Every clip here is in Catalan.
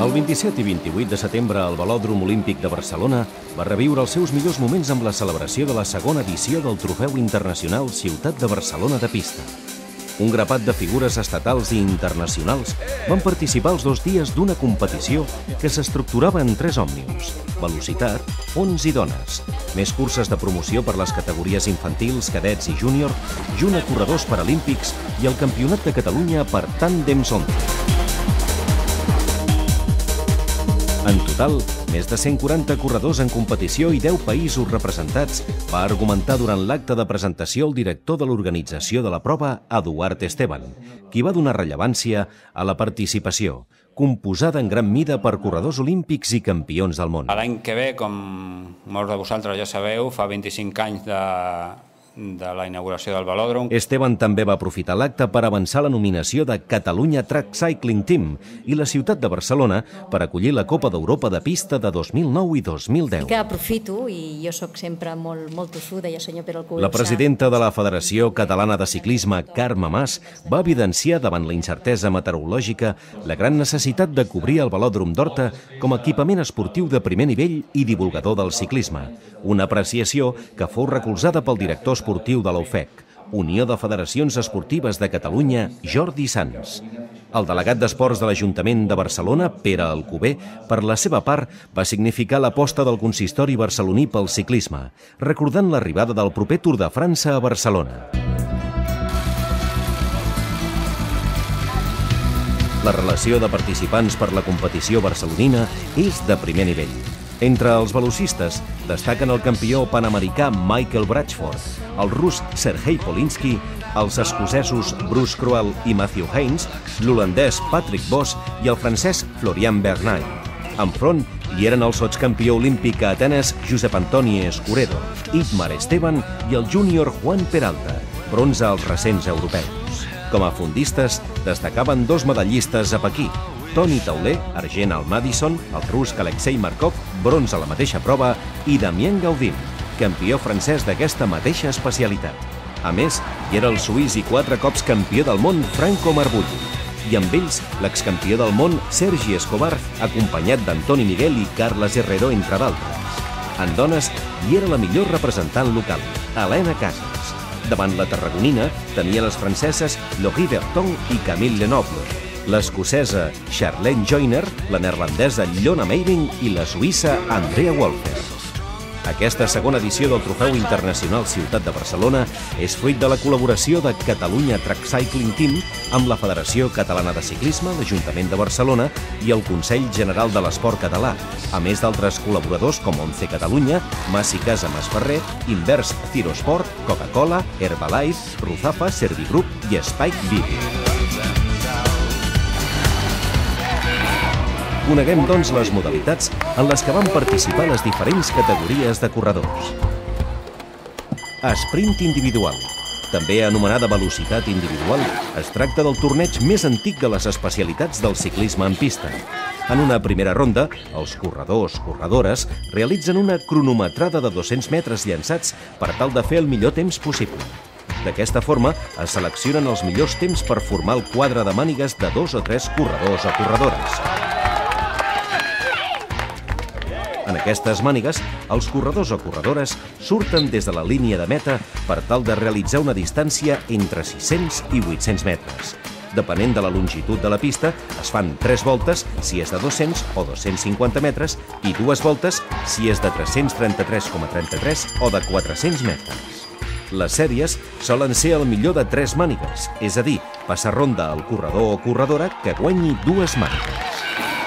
El 27 i 28 de setembre, el Velòdrom Olímpic de Barcelona va reviure els seus millors moments amb la celebració de la segona edició del Trofeu Internacional Ciutat de Barcelona de Pista. Un grapat de figures estatals i internacionals van participar els 2 dies d'una competició que s'estructurava en 3 òmniums: velocitat, fons i dones, més curses de promoció per les categories infantils, cadets i júnior, junt a corredors paralímpics i el Campionat de Catalunya per tàndems onde. En total, més de 140 corredors en competició i 10 països representats, va argumentar durant l'acte de presentació el director de l'organització de la prova, Eduard Esteban, qui va donar rellevància a la participació, composada en gran mida per corredors olímpics i campions del món. L'any que ve, com molts de vosaltres ja sabeu, fa 25 anys de la inauguració del Velòdrom. Esteban també va aprofitar l'acte per avançar la nominació de Catalunya Track Cycling Team i la ciutat de Barcelona per acollir la Copa d'Europa de Pista de 2009 i 2010. Que aprofito, i jo sóc sempre molt tossuda, ja senyor Pere Alcover. La presidenta de la Federació Catalana de Ciclisme, Carme Mas, va evidenciar davant la incertesa meteorològica la gran necessitat de cobrir el Velòdrom d'Horta com a equipament esportiu de primer nivell i divulgador del ciclisme, una apreciació que fou recolzada pel director esportiu de l'UFEC, Unió de Federacions Esportives de Catalunya, Jordi Sans. El delegat d'Esports de l'Ajuntament de Barcelona, Pere Alcover, per la seva part, va significar l'aposta del consistori barceloní pel ciclisme, recordant l'arribada del proper Tour de França a Barcelona. La relació de participants per la competició barcelonina és de primer nivell. Entre els velocistes destaquen el campió panamericà Michael Bradford, el rus Sergei Polinsky, els escocesos Bruce Crowell i Matthew Haynes, l'holandès Patrick Bos i el francès Florian Bernay. Enfront hi eren el sotscampió olímpic a Atenes Josep Antoni Escuredo, Itmar Esteban i el júnior Juan Peralta, bronze als recents europeus. Com a fondistes destacaven 2 medallistes a Pequí, Toni Tauler, argent al Madison, el rus Alexei Markov, bronze a la mateixa prova, i Damien Gaudin, campió francès d'aquesta mateixa especialitat. A més, hi era el suís i 4 cops campió del món Franco Marbulli, i amb ells l'excampió del món Sergi Escobar, acompanyat d'Antoni Miguel i Carles Herrero, entre d'altres. En dones, hi era la millor representant local, Helena Casas. Davant la tarragonina tenia les franceses Laurie Berton i Camille Lenoble, l'escocesa Charlene Joyner, la neerlandesa Ilona Meiring i la suïssa Andrea Wolfer. Aquesta segona edició del Trofeu Internacional Ciutat de Barcelona és fruit de la col·laboració de Catalunya Track Cycling Team amb la Federació Catalana de Ciclisme, l'Ajuntament de Barcelona i el Consell General de l'Esport Català, a més d'altres col·laboradors com Once Catalunya, Mas i Casa Masferrer, Invers Cirosport, Coca-Cola, Herbalife, Ruzafa, Servigroup i Spike Video. Coneguem, doncs, les modalitats en les que van participar les diferents categories de corredors. Sprint individual, també anomenada velocitat individual, es tracta del torneig més antic de les especialitats del ciclisme en pista. En una primera ronda, els corredors realitzen una cronometrada de 200 metres llançats per tal de fer el millor temps possible. D'aquesta forma, es seleccionen els millors temps per formar el quadre de mànigues de 2 o 3 corredors o corredores. En aquestes mànigues, els corredors o corredores surten des de la línia de meta per tal de realitzar una distància entre 600 i 800 metres. Depenent de la longitud de la pista, es fan 3 voltes si és de 200 o 250 metres i 2 voltes si és de 333,33 o de 400 metres. Les sèries solen ser el millor de 3 mànigues, és a dir, passar ronda al corredor o corredora que guanyi 2 mànigues.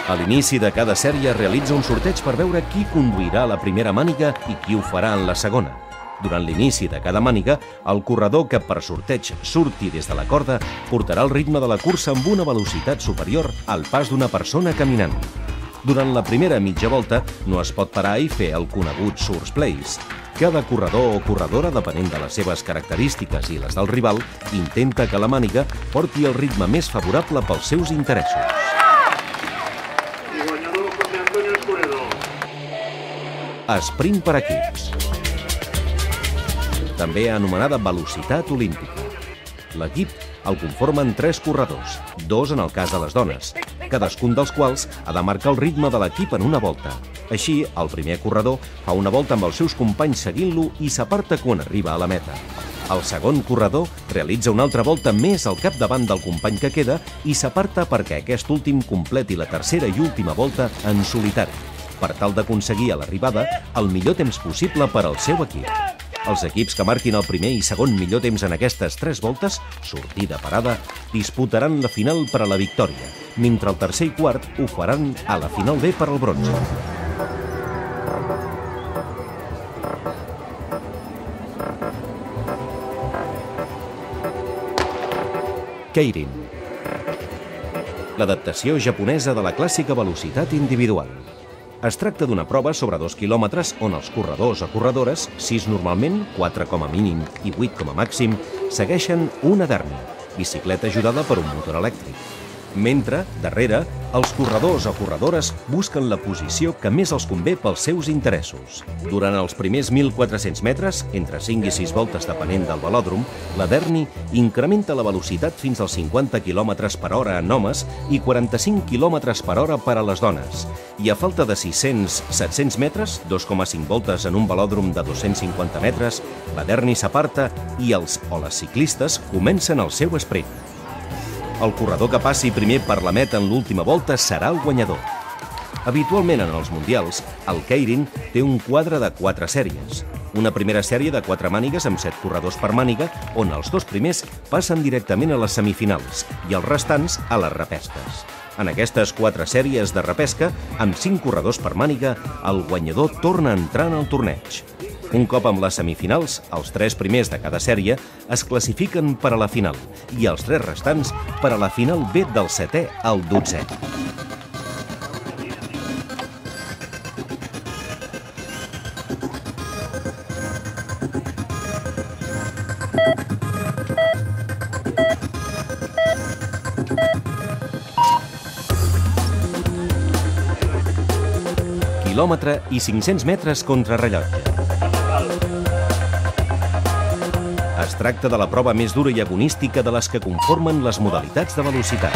A l'inici de cada sèrie realitza un sorteig per veure qui conduirà la primera màniga i qui ho farà en la segona. Durant l'inici de cada màniga, el corredor que per sorteig surti des de la corda portarà el ritme de la cursa amb una velocitat superior al pas d'una persona caminant. Durant la primera mitja volta no es pot parar i fer el conegut Source Place. Cada corredor o corredora, depenent de les seves característiques i les del rival, intenta que la màniga porti el ritme més favorable pels seus interessos. Sprint per equips, també anomenada velocitat olímpica. L'equip el conformen 3 corredors, 2 en el cas de les dones, cadascun dels quals ha de marcar el ritme de l'equip en una volta. Així, el primer corredor fa una volta amb els seus companys seguint-lo i s'aparta quan arriba a la meta. El segon corredor realitza una altra volta més al capdavant del company que queda i s'aparta perquè aquest últim completi la tercera i última volta en solitari, per tal d'aconseguir a l'arribada el millor temps possible per al seu equip. Els equips que marquin el primer i segon millor temps en aquestes 3 voltes, sortida-parada, disputaran la final per a la victòria, mentre el tercer i quart ho faran a la final B per al bronze. Keirin. L'adaptació japonesa de la clàssica velocitat individual. Es tracta d'una prova sobre 2 quilòmetres on els corredors o corredores, 6 normalment, 4 com a mínim i 8 com a màxim, segueixen una dèrnia, bicicleta ajudada per un motor elèctric. Mentre, darrere, els corredors o corredores busquen la posició que més els convé pels seus interessos. Durant els primers 1.400 metres, entre 5 i 6 voltes depenent del velòdrom, la Derni incrementa la velocitat fins als 50 km per hora en homes i 45 km per hora per a les dones. I a falta de 600-700 metres, 2,5 voltes en un velòdrom de 250 metres, la Derni s'aparta i els o les ciclistes comencen el seu sprint. El corredor que passi primer per la meta en l'última volta serà el guanyador. Habitualment en els mundials, el Keirin té un quadre de 4 sèries. Una primera sèrie de 4 mànigues amb 7 corredors per màniga, on els 2 primers passen directament a les semifinals i els restants a les repesques. En aquestes 4 sèries de repesca, amb 5 corredors per màniga, el guanyador torna a entrar en el torneig. Un cop amb les semifinals, els 3 primers de cada sèrie es classifiquen per a la final i els 3 restants per a la final B del 7è al 12è. Quilòmetre i 500 metres contrarrellotge. Es tracta de la prova més dura i agonística de les que conformen les modalitats de velocitat.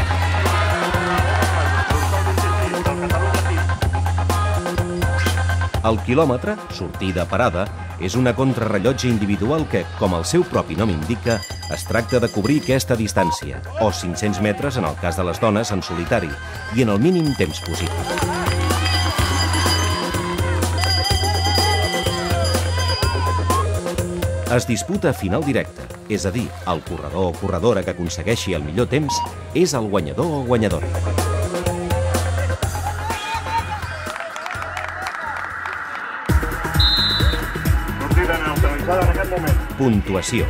El quilòmetre, sortida-parada, és una contrarrellotge individual que, com el seu propi nom indica, es tracta de cobrir aquesta distància, o 500 metres en el cas de les dones en solitari, i en el mínim temps possible. Es disputa a final directa, és a dir, el corredor o corredora que aconsegueixi el millor temps és el guanyador o guanyadora. Sortida neutralitzada en aquest moment. Puntuació.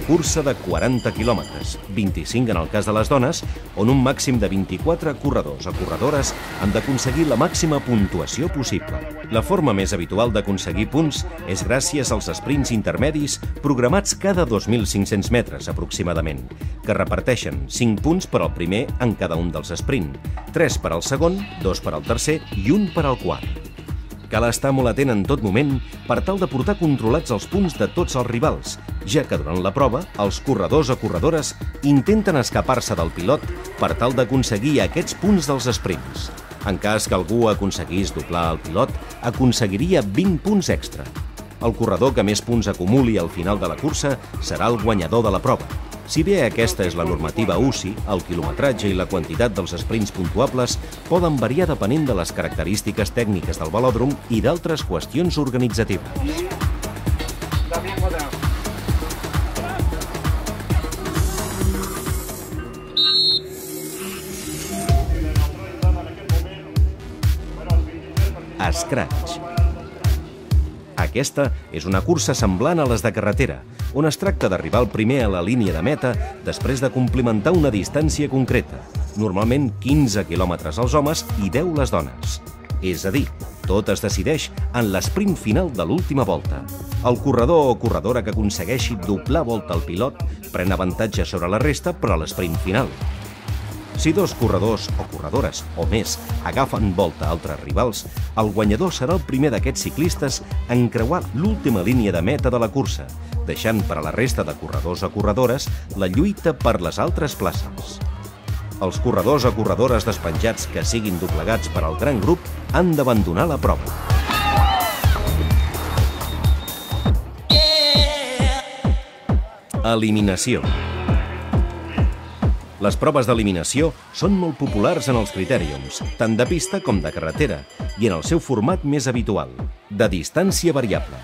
Cursa de 40 quilòmetres, 25 en el cas de les dones, on un màxim de 24 corredors o corredores han d'aconseguir la màxima puntuació possible. La forma més habitual d'aconseguir punts és gràcies als sprints intermedis programats cada 2.500 metres aproximadament, que reparteixen 5 punts per al primer en cada un dels sprints, 3 per al segon, 2 per al tercer i 1 per al quart. Cal estar molt atent en tot moment per tal de portar controlats els punts de tots els rivals, ja que durant la prova els corredors o corredores intenten escapar-se del pilot per tal d'aconseguir aquests punts dels sprints. En cas que algú aconseguís doblar el pilot, aconseguiria 20 punts extra. El corredor que més punts acumuli al final de la cursa serà el guanyador de la prova. Si bé aquesta és la normativa UCI, el quilometratge i la quantitat dels sprints puntuables poden variar depenent de les característiques tècniques del velòdrom i d'altres qüestions organitzatives. Scratch. Aquesta és una cursa semblant a les de carretera, on es tracta d'arribar al primer a la línia de meta després de complimentar una distància concreta, normalment 15 quilòmetres als homes i 10 les dones. És a dir, tot es decideix en l'esprint final de l'última volta. El corredor o corredora que aconsegueixi doblar volta al pilot pren avantatge sobre la resta per a l'esprint final. Si dos corredors o corredores o més agafen volta a altres rivals, el guanyador serà el primer d'aquests ciclistes en creuar l'última línia de meta de la cursa, deixant per a la resta de corredors o corredores la lluita per les altres places. Els corredors o corredores despenjats que siguin doblegats per al gran grup han d'abandonar la prova. Eliminació. Les proves d'eliminació són molt populars en els critèriums, tant de pista com de carretera, i en el seu format més habitual, de distància variable.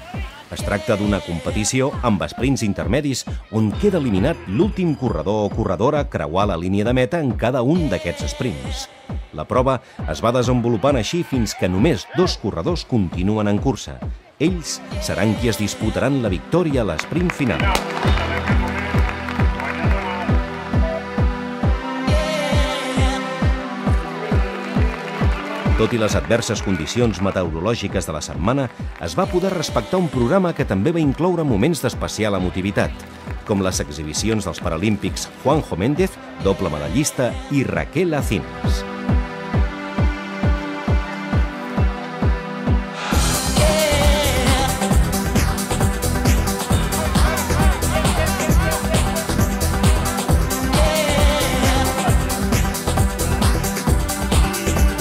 Es tracta d'una competició amb esprints intermedis on queda eliminat l'últim corredor o corredora a creuar la línia de meta en cada un d'aquests sprints. La prova es va desenvolupant així fins que només 2 corredors continuen en cursa. Ells seran qui es disputaran la victòria a l'esprint final. Tot i les adverses condicions meteorològiques de la setmana, es va poder respectar un programa que també va incloure moments d'especial emotivitat, com les exhibicions dels paralímpics Juanjo Méndez, doble medallista, i Raquel Acines.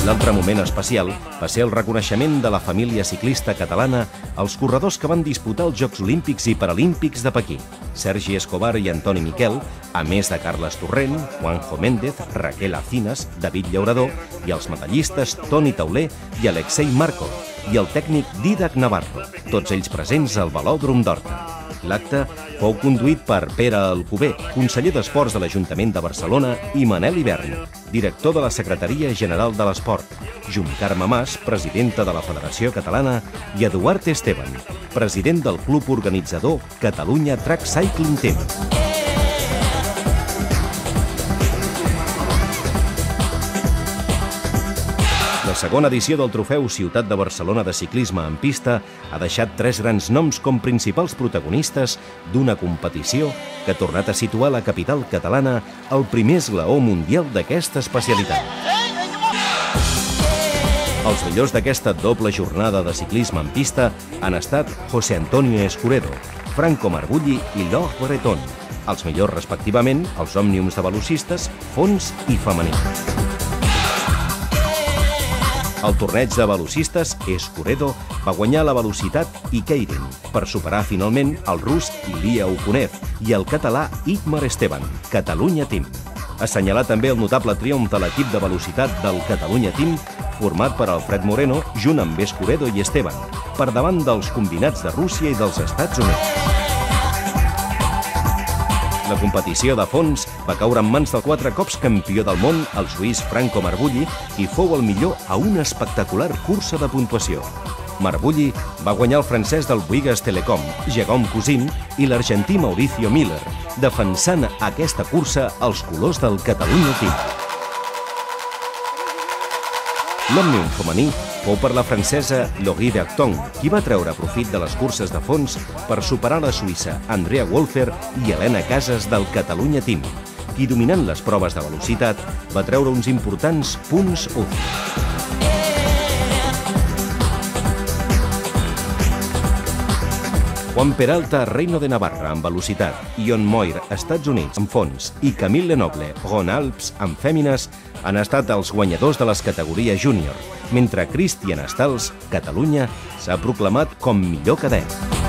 L'altre moment especial va ser el reconeixement de la família ciclista catalana als corredors que van disputar els Jocs Olímpics i Paralímpics de Pequí, Sergi Escobar i Antoni Miquel, a més de Carles Torrent, Juanjo Méndez, Raquel Acines, David Llaurador i els medallistes Toni Tauler i Alexei Markov, i el tècnic Dídac Navarro, tots ells presents al Velòdrom d'Horta. L'acte fou conduït per Pere Alcover, conseller d'Esports de l'Ajuntament de Barcelona, i Manel Hivern, director de la Secretaria General de l'Esport, Jun Carme Mas, presidenta de la Federació Catalana, i Eduard Esteban, president del club organitzador Catalunya Track Cycling Team. La segona edició del Trofeu Ciutat de Barcelona de ciclisme en pista ha deixat 3 grans noms com principals protagonistes d'una competició que ha tornat a situar la capital catalana al primer esglaó mundial d'aquesta especialitat. Els millors d'aquesta doble jornada de ciclisme en pista han estat José Antonio Escuredo, Franco Marbulli i Laure Breton, els millors respectivament els òmniums de velocistes, fons i femení. Al torneig de velocistes, Escuredo va guanyar la velocitat i Keirin per superar finalment el rus Ilia Okunev i el català Itmar Esteban, Catalunya Team. Assenyalar també el notable triomf de l'equip de velocitat del Catalunya Team, format per Alfred Moreno, junt amb Escuredo i Esteban, per davant dels combinats de Rússia i dels Estats Units. La competició de fons va caure en mans del 4 cops campió del món, el suís Franco Marbulli, i fou el millor a una espectacular cursa de puntuació. Marbulli va guanyar el francès del Bouygues Telecom, Jérôme Cousin, i l'argentí Mauricio Miller, defensant aquesta cursa als colors del Catalunya Team. L'òmnium femení fou per la francesa Laurie Berton, qui va treure profit de les curses de fons per superar la suïssa Andrea Wolfer i Helena Casas del Catalunya Team, qui, dominant les proves de velocitat, va treure uns importants punts UCI. Juan Peralta, Reino de Navarra, en velocitat, Ion Moir, Estats Units, en fons, i Camille Lenoble, Rhône Alps, en fèmines, han estat els guanyadors de les categories júnior, mentre Cristian Stals, Catalunya, s'ha proclamat com millor cadet.